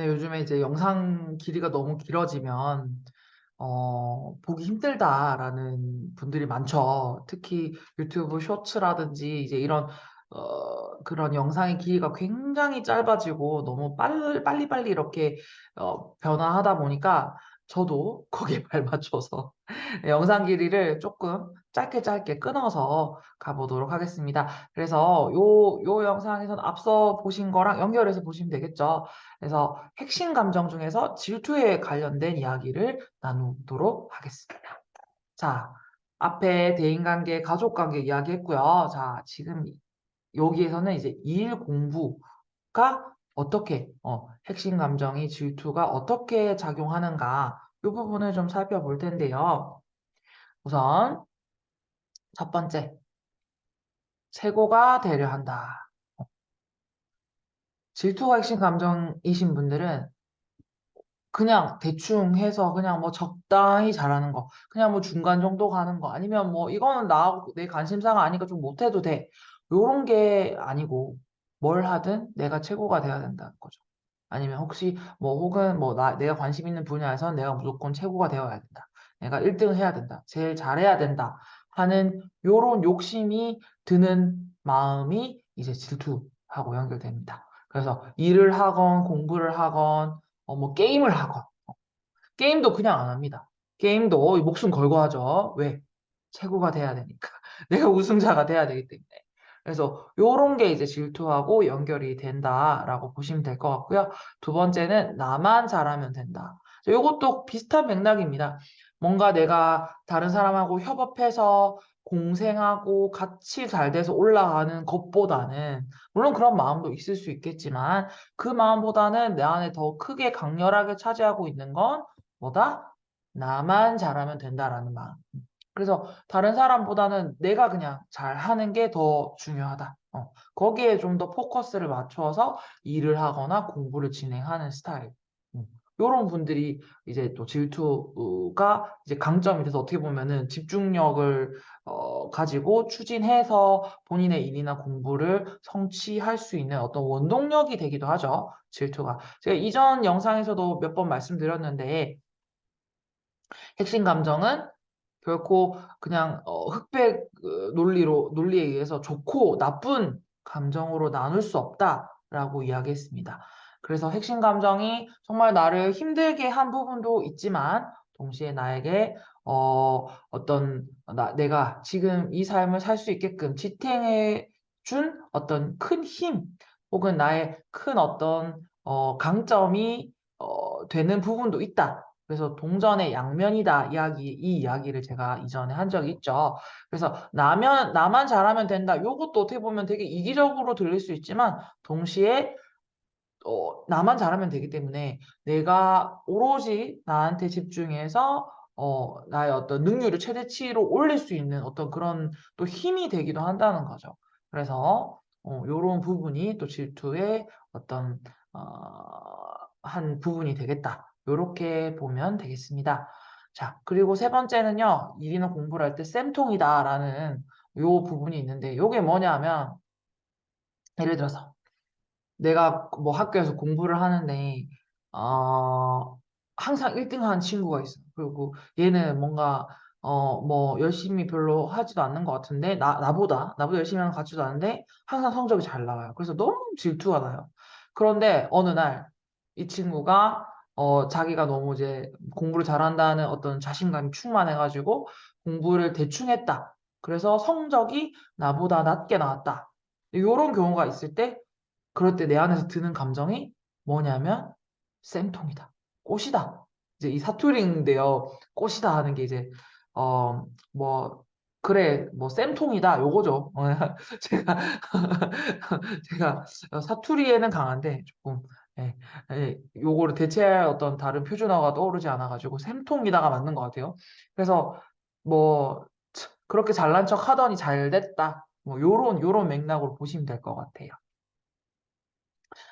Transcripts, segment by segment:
네, 요즘에 이제 영상 길이가 너무 길어지면, 보기 힘들다라는 분들이 많죠. 특히 유튜브 쇼츠라든지 이제 이런, 그런 영상의 길이가 굉장히 짧아지고 너무 빨리빨리 이렇게, 변화하다 보니까 저도 거기에 발맞춰서 영상 길이를 조금 짧게 짧게 끊어서 가보도록 하겠습니다. 그래서 요 영상에서는 앞서 보신 거랑 연결해서 보시면 되겠죠. 그래서 핵심 감정 중에서 질투에 관련된 이야기를 나누도록 하겠습니다. 자, 앞에 대인관계, 가족관계 이야기했고요. 자, 지금 여기에서는 이제 일 공부가 어떻게, 핵심 감정이 질투가 어떻게 작용하는가, 이 부분을 좀 살펴볼 텐데요. 우선 첫 번째, 최고가 되려 한다. 질투가 핵심 감정이신 분들은 그냥 대충 해서 그냥 뭐 적당히 잘하는 거, 그냥 뭐 중간 정도 가는 거, 아니면 뭐 이거는 나하고 내 관심사가 아니까 좀 못해도 돼. 요런 게 아니고 뭘 하든 내가 최고가 돼야 된다는 거죠. 아니면 혹시 뭐 혹은 뭐 내가 관심 있는 분야에서 내가 무조건 최고가 되어야 된다. 내가 1등을 해야 된다. 제일 잘해야 된다. 하는 요런 욕심이 드는 마음이 이제 질투하고 연결됩니다. 그래서 일을 하건 공부를 하건 뭐 게임을 하건 게임도 그냥 안 합니다. 게임도 목숨 걸고 하죠. 왜? 최고가 돼야 되니까. 내가 우승자가 돼야 되기 때문에. 그래서 요런 게 이제 질투하고 연결이 된다라고 보시면 될 것 같고요. 두 번째는 나만 잘하면 된다. 요것도 비슷한 맥락입니다. 뭔가 내가 다른 사람하고 협업해서 공생하고 같이 잘 돼서 올라가는 것보다는 물론 그런 마음도 있을 수 있겠지만 그 마음보다는 내 안에 더 크게 강렬하게 차지하고 있는 건 뭐다? 나만 잘하면 된다라는 마음. 그래서 다른 사람보다는 내가 그냥 잘하는 게 더 중요하다. 거기에 좀 더 포커스를 맞춰서 일을 하거나 공부를 진행하는 스타일. 이런 분들이 이제 또 질투가 이제 강점이 돼서 어떻게 보면은 집중력을 가지고 추진해서 본인의 일이나 공부를 성취할 수 있는 어떤 원동력이 되기도 하죠. 질투가. 제가 이전 영상에서도 몇 번 말씀드렸는데 핵심 감정은 결코 그냥 흑백 논리에 의해서 좋고 나쁜 감정으로 나눌 수 없다라고 이야기했습니다. 그래서 핵심 감정이 정말 나를 힘들게 한 부분도 있지만 동시에 나에게 내가 지금 이 삶을 살 수 있게끔 지탱해 준 어떤 큰 힘 혹은 나의 큰 어떤 강점이 되는 부분도 있다. 그래서 동전의 양면이다 이 이야기를 제가 이전에 한 적이 있죠. 그래서 나만 잘하면 된다. 요것도 어떻게 보면 되게 이기적으로 들릴 수 있지만 동시에 나만 잘하면 되기 때문에 내가 오로지 나한테 집중해서 나의 어떤 능률을 최대치로 올릴 수 있는 어떤 그런 또 힘이 되기도 한다는 거죠. 그래서 요런 부분이 또 질투의 어떤 어, 한 부분이 되겠다. 요렇게 보면 되겠습니다. 자, 그리고 세 번째는요. 일이나 공부를 할 때 쌤통이다라는 요 부분이 있는데 요게 뭐냐면 예를 들어서 내가 뭐 학교에서 공부를 하는데 어, 항상 1등 하는 친구가 있어. 그리고 얘는 뭔가 뭐 열심히 별로 하지도 않는 것 같은데 나보다 열심히 하는 것 같지도 않은데 항상 성적이 잘 나와요. 그래서 너무 질투가 나요. 그런데 어느 날 이 친구가 자기가 너무 이제 공부를 잘한다는 어떤 자신감이 충만해가지고 공부를 대충 했다. 그래서 성적이 나보다 낮게 나왔다. 이런 경우가 있을 때 그럴 때 내 안에서 드는 감정이 뭐냐면 쌤통이다. 꽃이다. 이제 이 사투리인데요. 꽃이다 하는 게 이제 뭐 그래 뭐 쌤통이다 요거죠. 제가 제가 사투리에는 강한데 조금 예, 요거를 대체할 어떤 다른 표준어가 떠오르지 않아가지고 쌤통이다가 맞는 것 같아요. 그래서 뭐 그렇게 잘난 척 하더니 잘 됐다. 뭐 요런 맥락으로 보시면 될 것 같아요.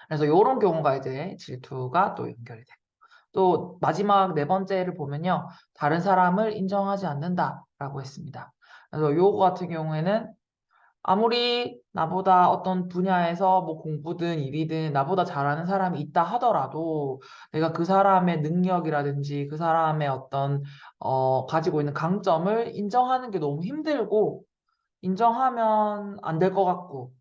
그래서 이런 경우가 이제 질투가 또 연결이 돼요. 또 마지막 네 번째를 보면요. 다른 사람을 인정하지 않는다라고 했습니다. 그래서 요거 같은 경우에는 아무리 나보다 어떤 분야에서 뭐 공부든 일이든 나보다 잘하는 사람이 있다 하더라도 내가 그 사람의 능력이라든지 그 사람의 어떤 가지고 있는 강점을 인정하는 게 너무 힘들고 인정하면 안 될 것 같고,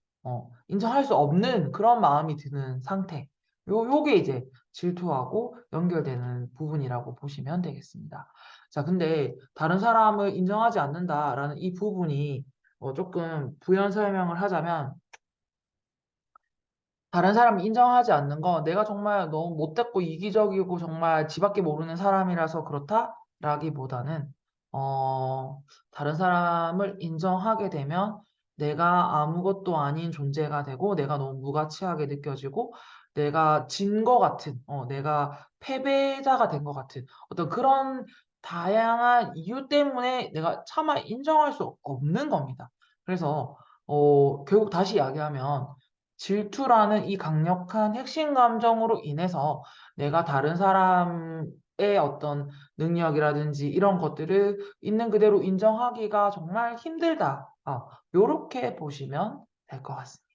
인정할 수 없는 그런 마음이 드는 상태. 요게 이제 질투하고 연결되는 부분이라고 보시면 되겠습니다. 자, 근데 다른 사람을 인정하지 않는다라는 이 부분이 조금 부연 설명을 하자면 다른 사람 인정하지 않는 거 내가 정말 너무 못됐고 이기적이고 정말 지밖에 모르는 사람이라서 그렇다라기보다는 다른 사람을 인정하게 되면 내가 아무것도 아닌 존재가 되고 내가 너무 무가치하게 느껴지고 내가 진 거 같은 내가 패배자가 된 것 같은 어떤 그런 다양한 이유 때문에 내가 차마 인정할 수 없는 겁니다. 그래서 결국 다시 이야기하면 질투라는 이 강력한 핵심 감정으로 인해서 내가 다른 사람의 어떤 능력이라든지 이런 것들을 있는 그대로 인정하기가 정말 힘들다. 요렇게 보시면 될 것 같습니다.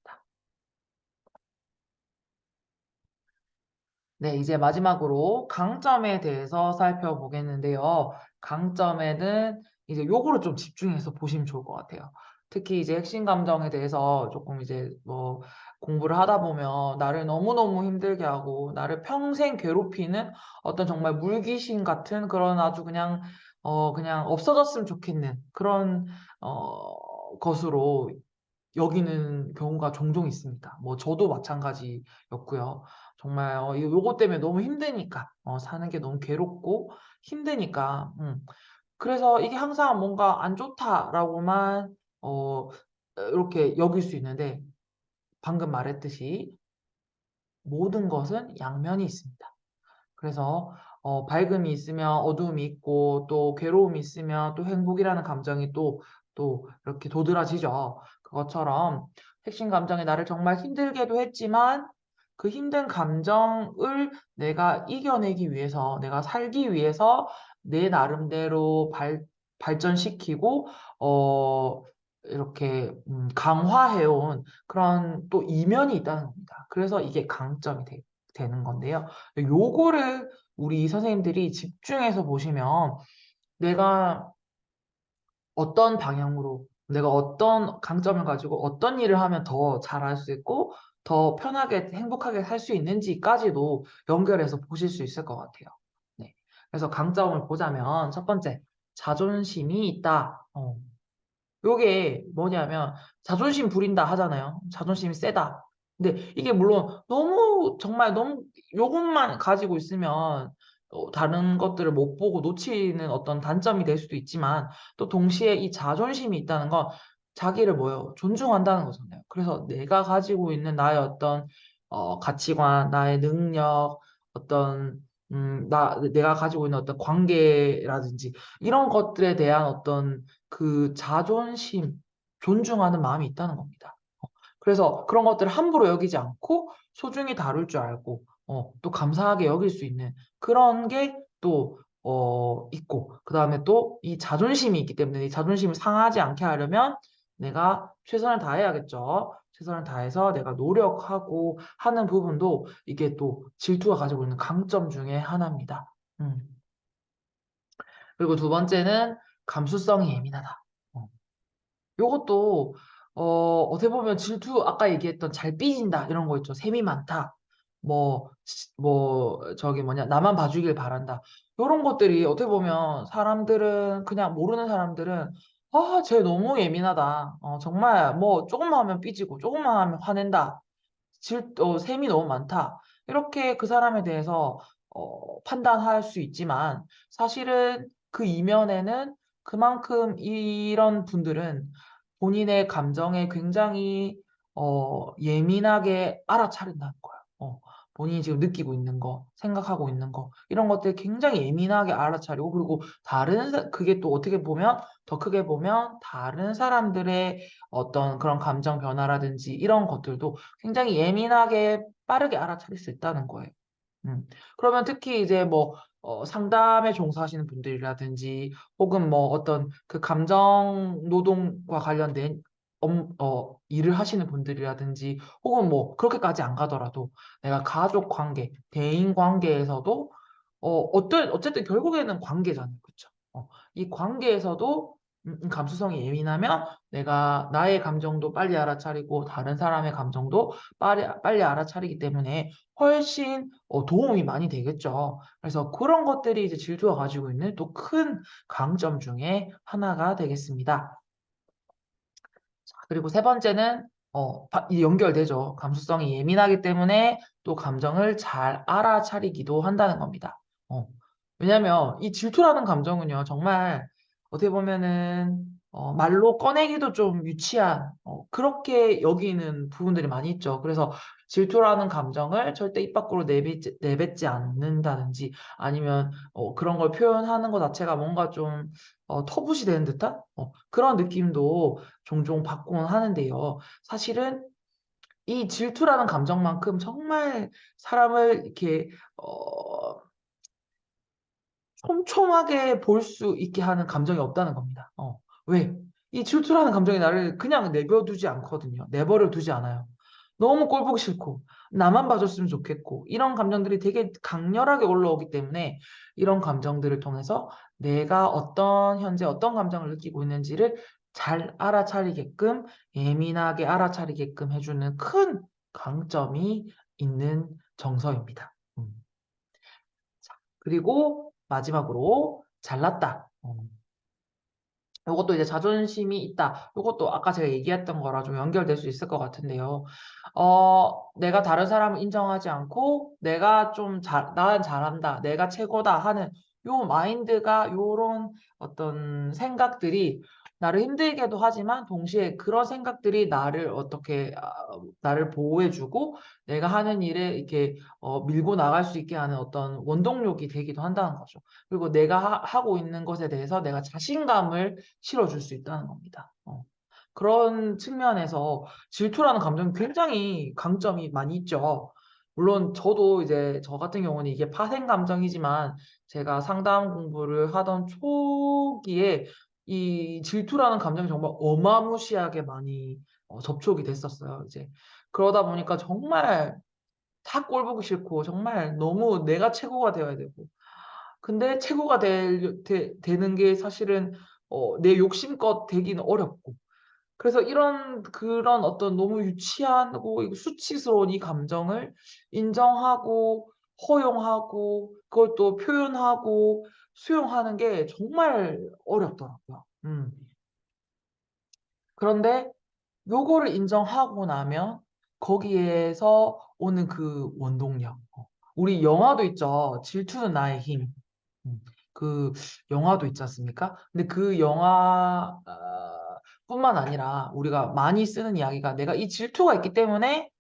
네, 이제 마지막으로 강점에 대해서 살펴보겠는데요. 강점에는 이제 요거를 좀 집중해서 보시면 좋을 것 같아요. 특히 이제 핵심 감정에 대해서 조금 이제 뭐 공부를 하다 보면 나를 너무너무 힘들게 하고 나를 평생 괴롭히는 어떤 정말 물귀신 같은 그런 아주 그냥 없어졌으면 좋겠는 그런 것으로 여기는 경우가 종종 있습니다. 뭐 저도 마찬가지였고요. 정말 요거 때문에 너무 힘드니까 사는 게 너무 괴롭고 힘드니까 그래서 이게 항상 뭔가 안 좋다라고만 이렇게 여길 수 있는데 방금 말했듯이 모든 것은 양면이 있습니다. 그래서 밝음이 있으면 어두움이 있고 또 괴로움이 있으면 또 행복이라는 감정이 또 이렇게 도드라지죠. 그것처럼 핵심 감정이 나를 정말 힘들게도 했지만 그 힘든 감정을 내가 이겨내기 위해서 내가 살기 위해서 내 나름대로 발전시키고 이렇게 강화해온 그런 또 이면이 있다는 겁니다. 그래서 이게 강점이 되는 건데요. 요거를 우리 선생님들이 집중해서 보시면 내가 어떤 방향으로, 내가 어떤 강점을 가지고 어떤 일을 하면 더 잘할 수 있고 더 편하게 행복하게 살 수 있는지까지도 연결해서 보실 수 있을 것 같아요. 네. 그래서 강점을 보자면 첫 번째, 자존심이 있다. 요게 뭐냐면 자존심 부린다 하잖아요. 자존심이 세다. 근데 이게 물론 너무 정말 너무 요것만 가지고 있으면 다른 것들을 못 보고 놓치는 어떤 단점이 될 수도 있지만 또 동시에 이 자존심이 있다는 건 자기를 뭐요? 존중한다는 거잖아요. 그래서 내가 가지고 있는 나의 어떤 가치관, 나의 능력, 어떤 내가 가지고 있는 어떤 관계라든지 이런 것들에 대한 어떤 그 자존심, 존중하는 마음이 있다는 겁니다. 그래서 그런 것들을 함부로 여기지 않고 소중히 다룰 줄 알고, 또 감사하게 여길 수 있는 그런 게 또, 있고, 그 다음에 또 이 자존심이 있기 때문에 이 자존심을 상하지 않게 하려면 내가 최선을 다해야겠죠. 최선을 다해서 내가 노력하고 하는 부분도 이게 또 질투가 가지고 있는 강점 중에 하나입니다. 음. 그리고 두 번째는 감수성이 예민하다. 어. 요것도 어떻게 보면 질투 아까 얘기했던 잘 삐진다 이런 거 있죠. 셈이 많다. 저기 뭐냐 나만 봐주길 바란다. 요런 것들이 어떻게 보면 사람들은 그냥 모르는 사람들은 쟤 너무 예민하다. 정말 뭐 조금만 하면 삐지고 조금만 하면 화낸다. 셈이 너무 많다. 이렇게 그 사람에 대해서 판단할 수 있지만 사실은 그 이면에는 그만큼 이런 분들은 본인의 감정에 굉장히 예민하게 알아차린다는 거야. 본인이 지금 느끼고 있는 거, 생각하고 있는 거, 이런 것들 굉장히 예민하게 알아차리고, 그리고 그게 또 어떻게 보면, 더 크게 보면, 다른 사람들의 어떤 그런 감정 변화라든지 이런 것들도 굉장히 예민하게 빠르게 알아차릴 수 있다는 거예요. 그러면 특히 이제 뭐, 상담에 종사하시는 분들이라든지, 혹은 뭐 어떤 그 감정 노동과 관련된 일을 하시는 분들이라든지 혹은 뭐 그렇게까지 안 가더라도 내가 가족 관계, 대인 관계에서도 어쨌든 결국에는 관계잖아요. 그쵸? 이 관계에서도 감수성이 예민하면 내가 나의 감정도 빨리 알아차리고 다른 사람의 감정도 빨리 알아차리기 때문에 훨씬 도움이 많이 되겠죠. 그래서 그런 것들이 이제 질투가 가지고 있는 또 큰 강점 중에 하나가 되겠습니다. 그리고 세 번째는 이 연결되죠. 감수성이 예민하기 때문에 또 감정을 잘 알아차리기도 한다는 겁니다. 어, 왜냐면 이 질투라는 감정은요, 정말 어떻게 보면은 말로 꺼내기도 좀 유치한 그렇게 여기는 부분들이 많이 있죠. 그래서 질투라는 감정을 절대 입 밖으로 내뱉지 않는다든지 아니면 그런 걸 표현하는 것 자체가 뭔가 좀 터부시 되는 듯한 그런 느낌도 종종 받곤 하는데요. 사실은 이 질투라는 감정만큼 정말 사람을 이렇게 촘촘하게 볼 수 있게 하는 감정이 없다는 겁니다. 왜? 이 질투라는 감정이 나를 그냥 내버려두지 않거든요. 내버려 두지 않아요. 너무 꼴 보기 싫고, 나만 봐줬으면 좋겠고, 이런 감정들이 되게 강렬하게 올라오기 때문에 이런 감정들을 통해서 내가 현재 어떤 감정을 느끼고 있는지를 잘 알아차리게끔, 예민하게 알아차리게끔 해주는 큰 강점이 있는 정서입니다. 그리고 마지막으로 잘났다. 이것도 이제 자존심이 있다. 이것도 아까 제가 얘기했던 거랑 좀 연결될 수 있을 것 같은데요. 내가 다른 사람을 인정하지 않고 나는 잘한다. 내가 최고다 하는 요 마인드가 요런 어떤 생각들이 나를 힘들게도 하지만 동시에 그런 생각들이 나를 보호해주고 내가 하는 일에 이렇게 밀고 나갈 수 있게 하는 어떤 원동력이 되기도 한다는 거죠. 그리고 내가 하고 있는 것에 대해서 내가 자신감을 실어줄 수 있다는 겁니다. 그런 측면에서 질투라는 감정이 굉장히 강점이 많이 있죠. 물론 저도 이제 저 같은 경우는 이게 파생 감정이지만 제가 상담 공부를 하던 초기에 이 질투라는 감정이 정말 어마무시하게 많이 접촉이 됐었어요. 이제 그러다 보니까 정말 다 꼴 보기 싫고 정말 너무 내가 최고가 되어야 되고 근데 최고가 되는 게 사실은 내 욕심껏 되기는 어렵고 그래서 그런 어떤 너무 유치하고 수치스러운 이 감정을 인정하고 허용하고 그걸 또 표현하고 수용하는 게 정말 어렵더라고요. 그런데 요거를 인정하고 나면 거기에서 오는 그 원동력. 우리 영화도 있죠. 질투는 나의 힘. 음, 그 영화도 있지 않습니까? 근데 그 영화 뿐만 아니라 우리가 많이 쓰는 이야기가 내가 이 질투가 있기 때문에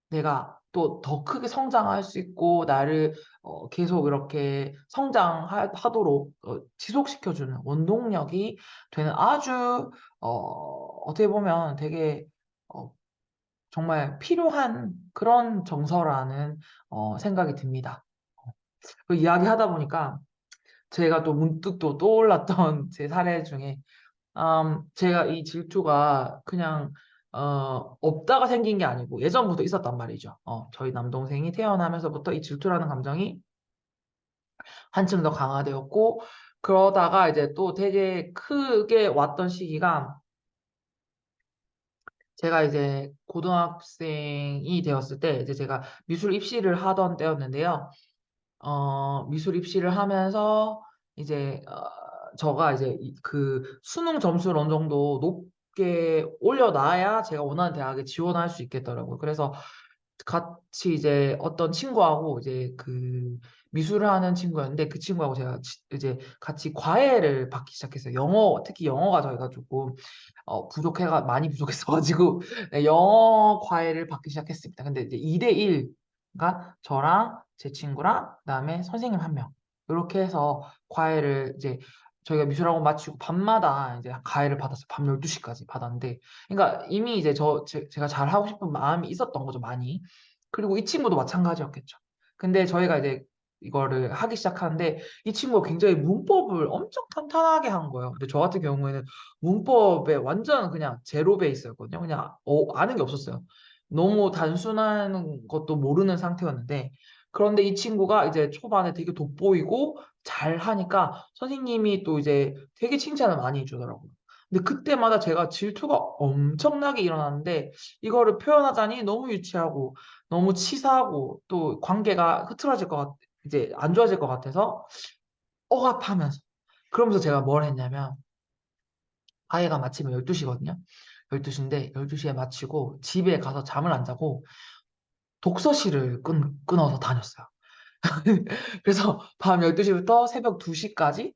내가 또 더 크게 성장할 수 있고 나를 계속 이렇게 성장하도록 지속시켜주는 원동력이 되는 아주 어떻게 보면 되게 어, 정말 필요한 그런 정서라는 생각이 듭니다. 그 이야기하다 보니까 제가 또 문득 또 떠올랐던 제 사례 중에 제가 이 질투가 그냥 없다가 생긴 게 아니고 예전부터 있었단 말이죠. 저희 남동생이 태어나면서부터 이 질투라는 감정이 한층 더 강화되었고 그러다가 이제 또 되게 크게 왔던 시기가 제가 이제 고등학생이 되었을 때 이제 제가 미술 입시를 하던 때였는데요. 미술 입시를 하면서 이제 저가 이제 그 수능 점수를 어느 정도 높게 올려놔야 제가 원하는 대학에 지원할 수 있겠더라고요. 그래서 같이 이제 어떤 친구하고 이제 그 미술을 하는 친구였는데 그 친구하고 제가 이제 같이 과외를 받기 시작했어요. 특히 영어가 저희가 조금 많이 부족했어가지고 네, 영어 과외를 받기 시작했습니다. 근데 이제 2대1, 그러니까 저랑 제 친구랑 그다음에 선생님 한 명. 이렇게 해서 과외를 이제 저희가 미술학원 마치고 밤마다 이제 과외를 받았어요. 밤 12시까지 받았는데 그러니까 이미 이제 제가 잘 하고 싶은 마음이 있었던 거죠, 많이. 그리고 이 친구도 마찬가지였겠죠. 근데 저희가 이제 이거를 하기 시작하는데 이 친구가 굉장히 문법을 엄청 탄탄하게 한 거예요. 근데 저 같은 경우에는 문법에 완전 그냥 제로 베이스였거든요. 그냥 아는 게 없었어요. 너무 단순한 것도 모르는 상태였는데 그런데 이 친구가 이제 초반에 되게 돋보이고 잘 하니까 선생님이 또 이제 되게 칭찬을 많이 해주더라고요. 근데 그때마다 제가 질투가 엄청나게 일어나는데 이거를 표현하자니 너무 유치하고 너무 치사하고 또 관계가 흐트러질 것 이제 안 좋아질 것 같아서 억압하면서 그러면서 제가 뭘 했냐면 아이가 마치면 12시거든요. 12시인데 12시에 마치고 집에 가서 잠을 안 자고 독서실을 끊어서 다녔어요. 그래서 밤 12시부터 새벽 2시까지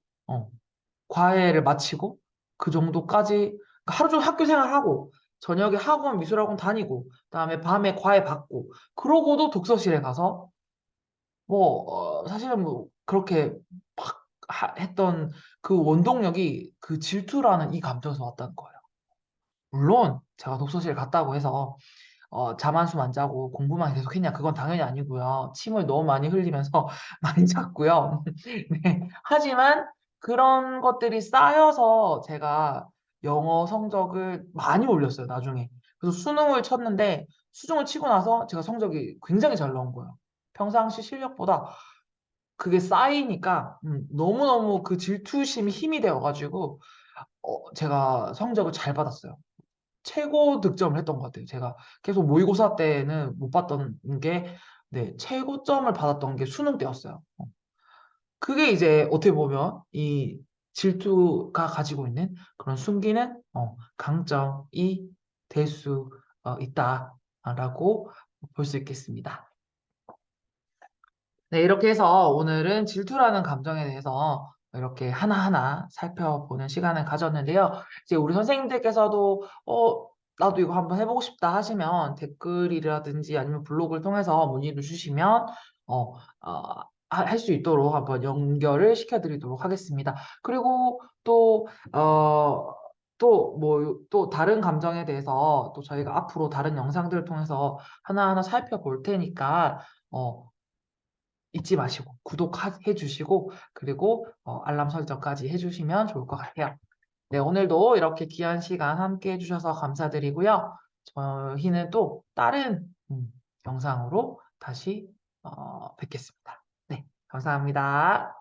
과외를 마치고 그 정도까지 그러니까 하루 종일 학교 생활하고 저녁에 학원 미술학원 다니고 그다음에 밤에 과외 받고 그러고도 독서실에 가서 사실은 뭐 그렇게 막 했던 그 원동력이 그 질투라는 이 감정에서 왔다는 거예요. 물론 제가 독서실 갔다고 해서 잠 한숨 안 자고 공부만 계속했냐? 그건 당연히 아니고요. 침을 너무 많이 흘리면서 많이 잤고요. 네. 하지만 그런 것들이 쌓여서 제가 영어 성적을 많이 올렸어요, 나중에. 그래서 수능을 쳤는데 수능을 치고 나서 제가 성적이 굉장히 잘 나온 거예요. 평상시 실력보다 그게 쌓이니까 너무너무 그 질투심이 힘이 되어가지고 제가 성적을 잘 받았어요. 최고 득점을 했던 것 같아요. 제가 계속 모의고사 때는 못 봤던 게, 네, 최고점을 받았던 게 수능 때였어요. 그게 이제 어떻게 보면 이 질투가 가지고 있는 그런 숨기는 강점이 될 수 있다라고 볼 수 있겠습니다. 네, 이렇게 해서 오늘은 질투라는 감정에 대해서 이렇게 하나하나 살펴보는 시간을 가졌는데요. 이제 우리 선생님들께서도, 나도 이거 한번 해보고 싶다 하시면 댓글이라든지 아니면 블로그를 통해서 문의를 주시면, 할 수 있도록 한번 연결을 시켜드리도록 하겠습니다. 그리고 또, 또 다른 감정에 대해서 또 저희가 앞으로 다른 영상들을 통해서 하나하나 살펴볼 테니까, 잊지 마시고 구독해 주시고 그리고 알람 설정까지 해주시면 좋을 것 같아요. 네, 오늘도 이렇게 귀한 시간 함께 해주셔서 감사드리고요. 저희는 또 다른 영상으로 다시 뵙겠습니다. 네, 감사합니다.